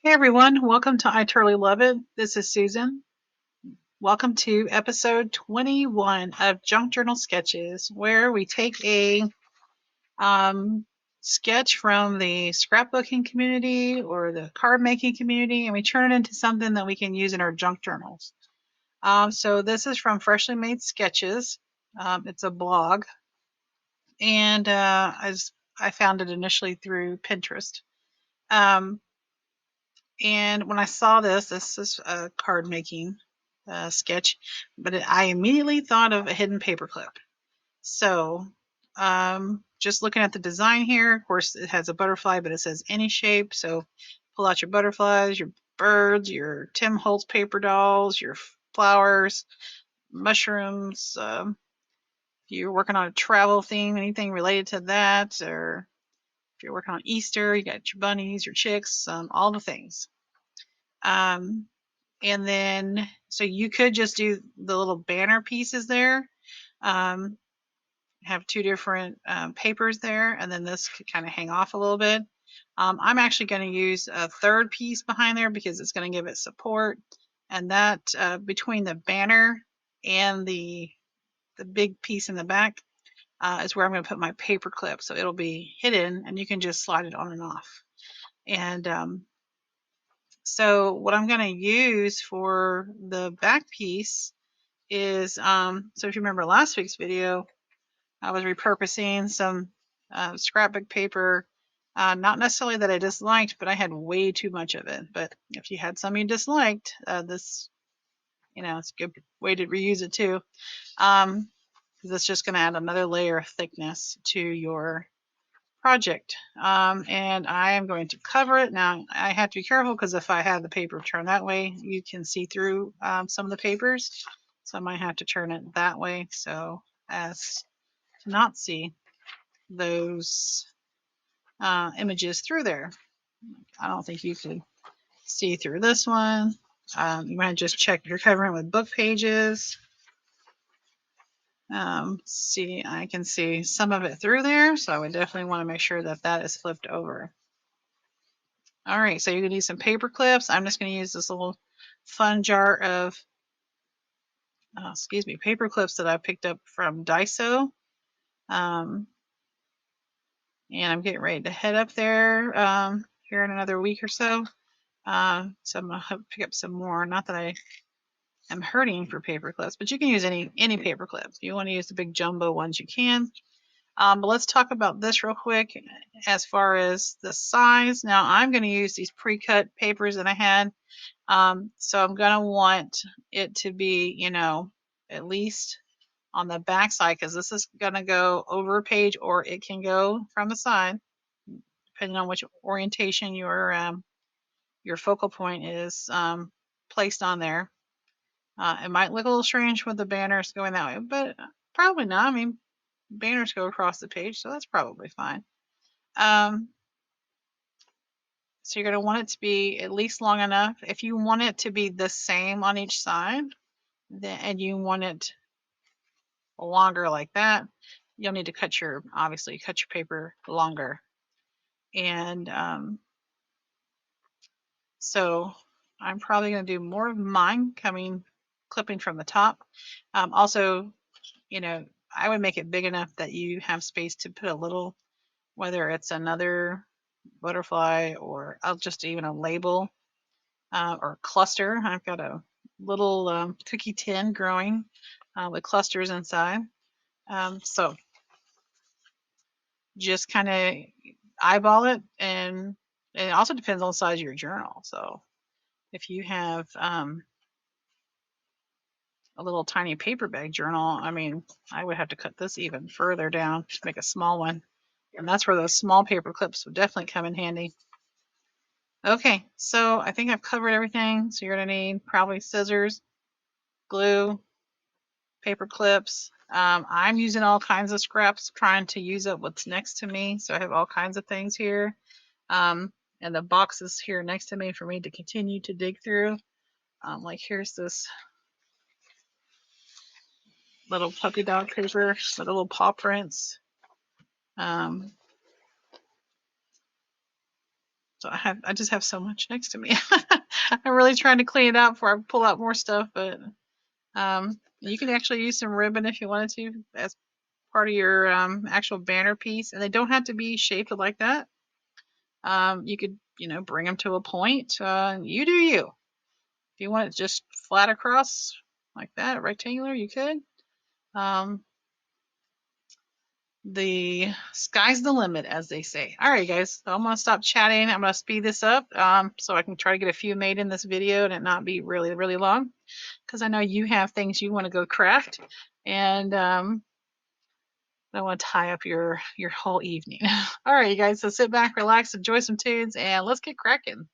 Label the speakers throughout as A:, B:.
A: Hey everyone, welcome to I Totally Love It. This is Susan. Welcome to episode 21 of Junk Journal Sketches, where we take a um, sketch from the scrapbooking community or the card making community and we turn it into something that we can use in our junk journals. So this is from Freshly Made Sketches. It's a blog, and I found it initially through Pinterest. Um, And when I saw this is a card making sketch, but I immediately thought of a hidden paperclip. So, just looking at the design here, of course, it has a butterfly, but it says any shape. So, pull out your butterflies, your birds, your Tim Holtz paper dolls, your flowers, mushrooms. If you're working on a travel theme, anything related to that, or if you're working on Easter, you got your bunnies, your chicks, all the things. Um, and then so you could just do the little banner pieces there, um, have two different papers there, and then this could kind of hang off a little bit. I'm actually going to use a third piece behind there because it's going to give it support, and that between the banner and the big piece in the back is where I'm going to put my paper clip, so it'll be hidden and you can just slide it on and off. And so what I'm going to use for the back piece is, so if you remember last week's video, I was repurposing some scrapbook paper, not necessarily that I disliked, but I had way too much of it. But if you had some you disliked, this, it's a good way to reuse it too. Because it's just going to add another layer of thickness to your project. And I am going to cover it. Now, I have to be careful because if I have the paper turned that way, you can see through some of the papers. So I might have to turn it that way so as to not see those images through there. I don't think you can see through this one. You might just check if you're covering with book pages. See, I can see some of it through there, so I would definitely want to make sure that that is flipped over. All right, so you're going to use some paper clips. I'm just going to use this little fun jar of, paper clips that I picked up from Daiso. And I'm getting ready to head up there here in another week or so. So I'm going to pick up some more. Not that I am hurting for paper clips, but you can use any paper clips. If you want to use the big jumbo ones, you can. But let's talk about this real quick as far as the size. Now I'm going to use these pre-cut papers that I had. So I'm going to want it to be, at least on the back side, because this is going to go over a page or it can go from the side, depending on which orientation your focal point is placed on there. It might look a little strange with the banners going that way, but probably not. I mean, banners go across the page, so that's probably fine. So you're going to want it to be at least long enough. If you want it to be the same on each side, and you want it longer like that, you'll need to obviously cut your paper longer. And so I'm probably going to do more of mine clipping from the top. Also, I would make it big enough that you have space to put a little, whether it's another butterfly or just even a label or cluster. I've got a little cookie tin growing with clusters inside. So just kind of eyeball it, and it also depends on the size of your journal. So if you have a little tiny paper bag journal, I mean, I would have to cut this even further down to make a small one. And that's where those small paper clips would definitely come in handy. Okay, so I think I've covered everything. So you're gonna need probably scissors, glue, paper clips. I'm using all kinds of scraps, trying to use up what's next to me. So I have all kinds of things here. And the boxes here next to me for me to continue to dig through. Like here's this little puppy dog paper with little paw prints. So I just have so much next to me. I'm really trying to clean it out before I pull out more stuff, but you can actually use some ribbon if you wanted to as part of your actual banner piece, and they don't have to be shaped like that. You could, bring them to a point. You do you. If you want it just flat across like that, rectangular, you could. The sky's the limit, as they say. All right, guys, so I'm gonna stop chatting. I'm gonna speed this up so I can try to get a few made in this video and it not be really, really long, because I know you have things you want to go craft, and I don't want to tie up your whole evening. All right, you guys, so sit back, relax, enjoy some tunes, and let's get cracking.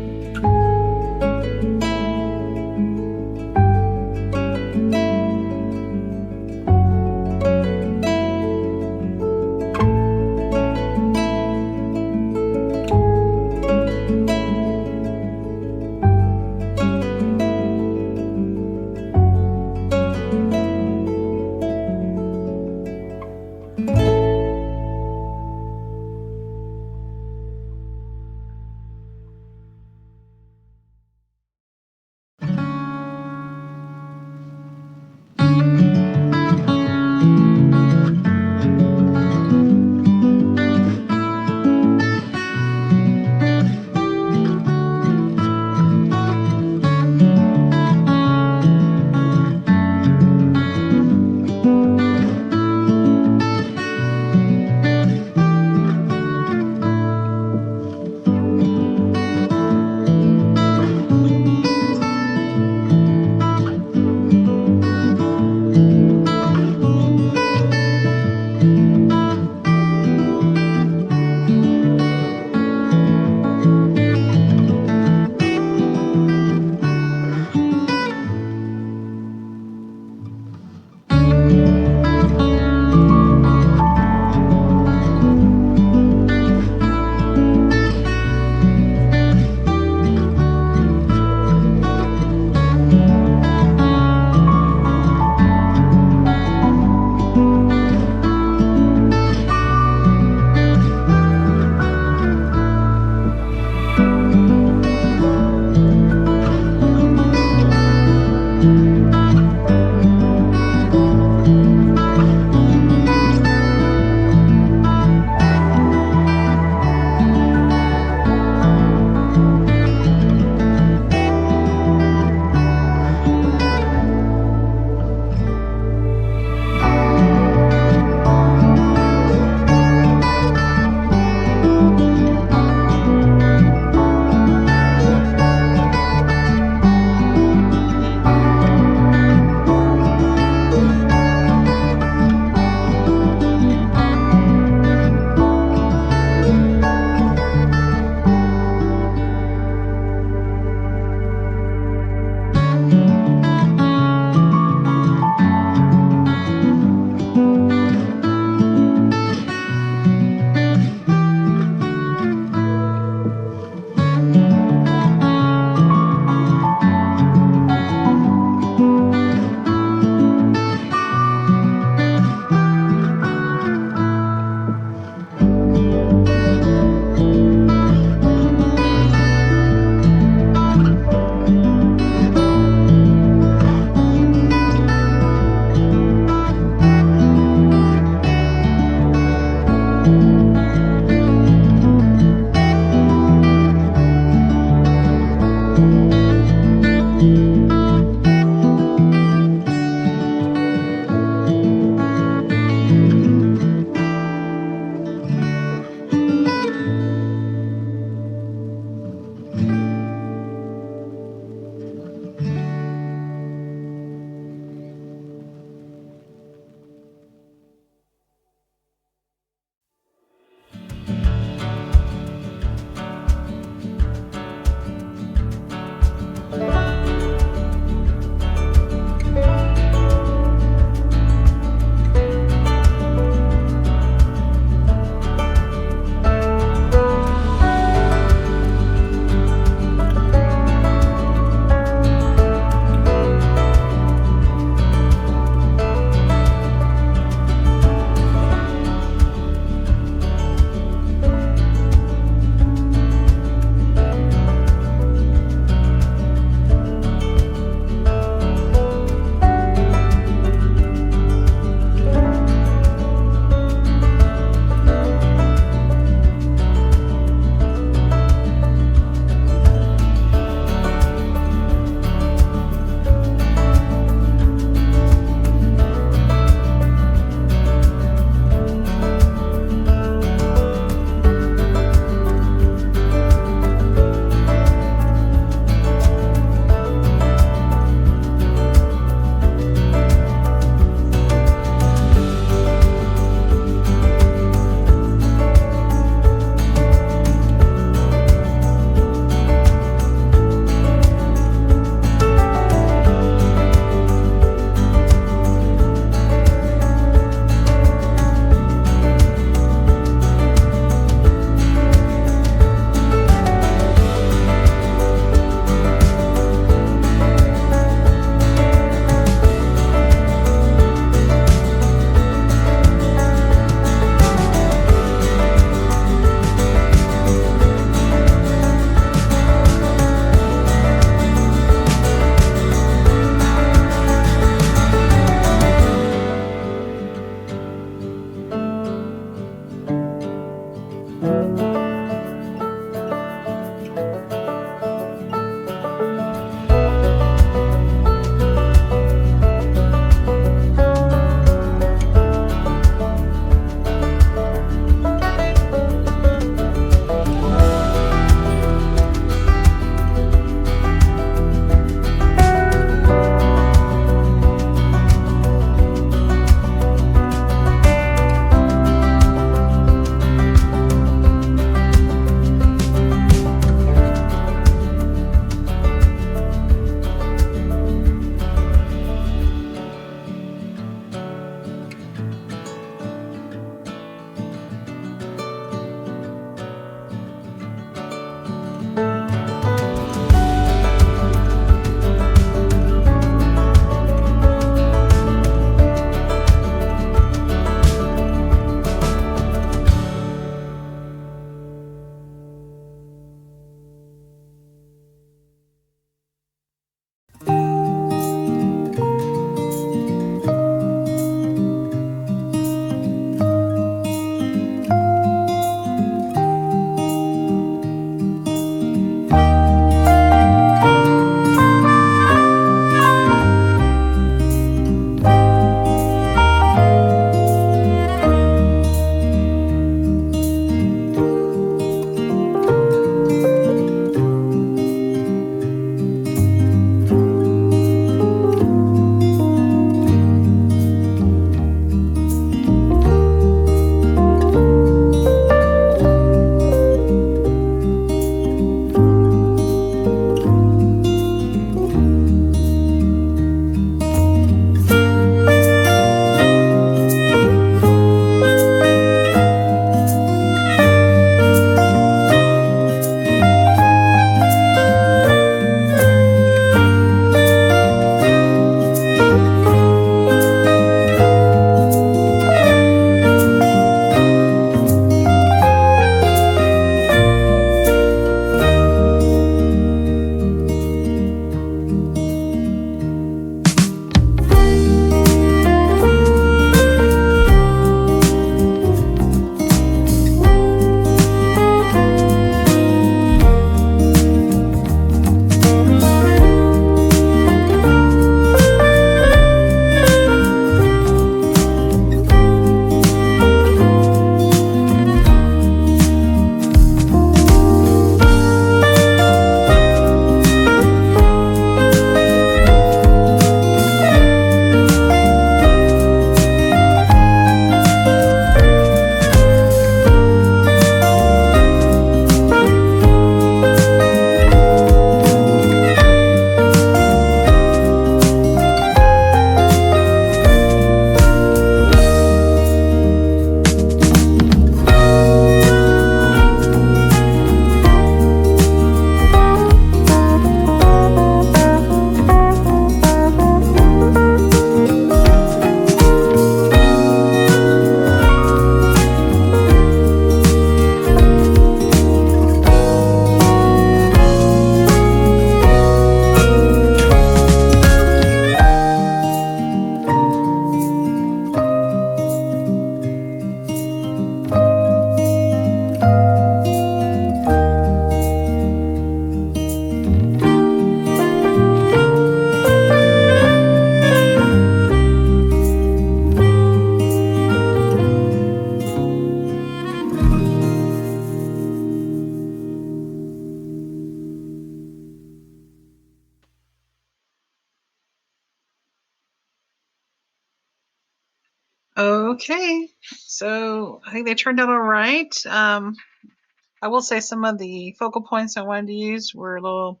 A: Okay, so I think they turned out all right. I will say some of the focal points I wanted to use were a little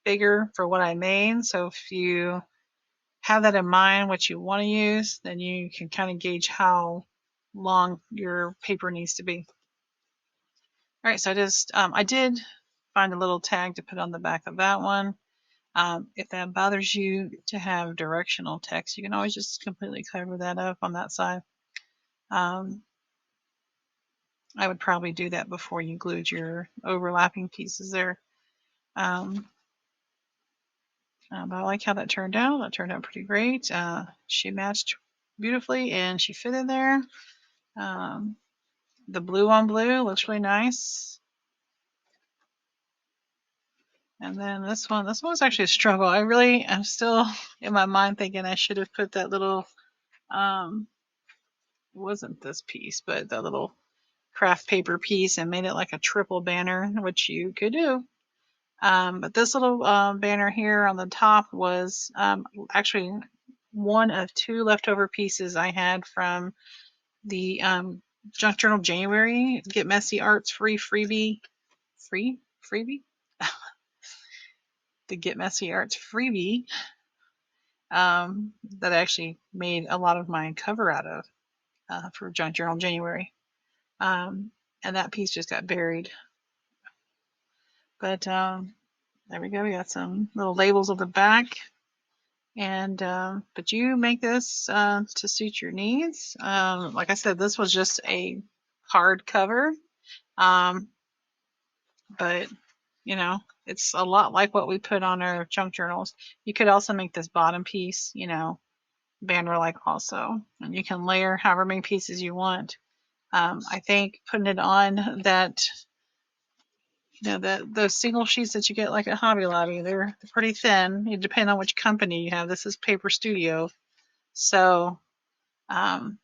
A: bigger for what I made. So if you have that in mind, what you want to use, then you can kind of gauge how long your paper needs to be. All right, so I did find a little tag to put on the back of that one. If that bothers you to have directional text, you can always just completely cover that up on that side. Um, I would probably do that before you glued your overlapping pieces there. But I like how that turned out. That turned out pretty great. She matched beautifully and she fit in there. Um, the blue on blue looks really nice. And then this one's actually a struggle. I'm still in my mind thinking I should have put that little, it wasn't this piece, but the little craft paper piece and made it like a triple banner, which you could do. But this little banner here on the top was actually one of two leftover pieces I had from the Junk Journal January Get Messy Arts freebie, the Get Messy Arts freebie that I actually made a lot of my cover out of for Junk Journal January. And that piece just got buried. But there we go. We got some little labels on the back. And but you make this to suit your needs. Like I said, this was just a hard cover. But you know, it's a lot like what we put on our junk journals. You could also make this bottom piece, banner like also, and you can layer however many pieces you want. I think putting it on that, those single sheets that you get like at Hobby Lobby, they're pretty thin. It depends on which company you have. This is Paper Studio, so um,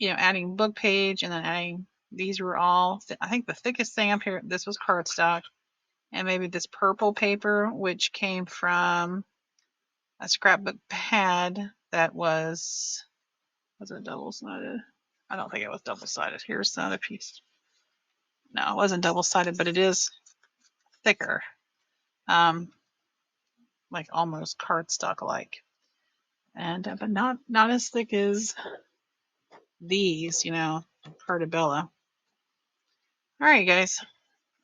A: adding book page and then adding these were all. I think the thickest thing up here. This was cardstock, and maybe this purple paper, which came from a scrapbook pad that was it double sided? I don't think it was double sided. Here's the other piece. No, it wasn't double sided, but it is thicker, um, like almost cardstock like, and but not as thick as these, Cartabella. All right, guys.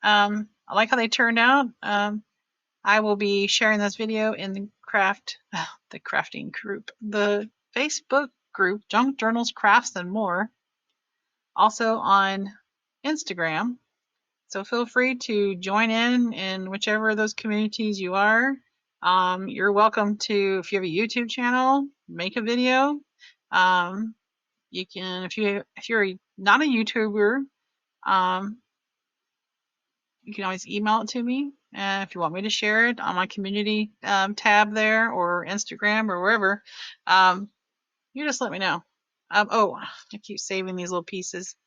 A: I like how they turned out. I will be sharing this video in the the crafting group, the Facebook group, Junk Journals, Crafts, and More, also on Instagram. So feel free to join in whichever of those communities you are. You're welcome to, if you have a YouTube channel, make a video. You can, if you're not a YouTuber, um, you can always email it to me. And if you want me to share it on my community tab there or Instagram or wherever, you just let me know. Oh, I keep saving these little pieces.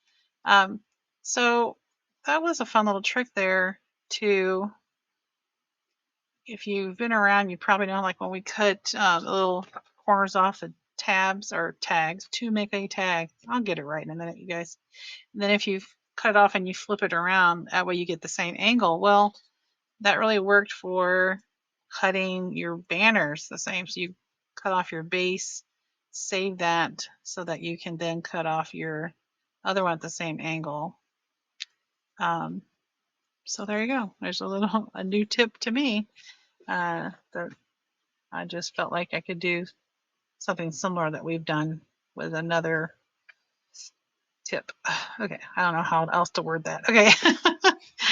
A: So that was a fun little trick there to, if you've been around, you probably know, like when we cut the little corners off the tabs or tags to make a tag. I'll get it right in a minute, you guys. And then if you cut it off and you flip it around, that way you get the same angle. Well, that really worked for cutting your banners the same. So you cut off your base, save that so that you can then cut off your other one at the same angle. So there you go. There's a new tip to me that I just felt like I could do something similar that we've done with another tip. Okay, I don't know how else to word that. Okay.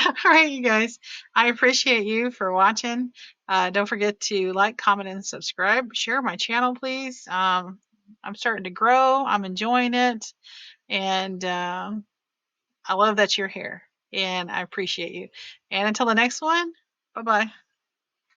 A: All right, you guys. I appreciate you for watching. Don't forget to like, comment, and subscribe. Share my channel, please. I'm starting to grow. I'm enjoying it. And I love that you're here. And I appreciate you. And until the next one, bye-bye.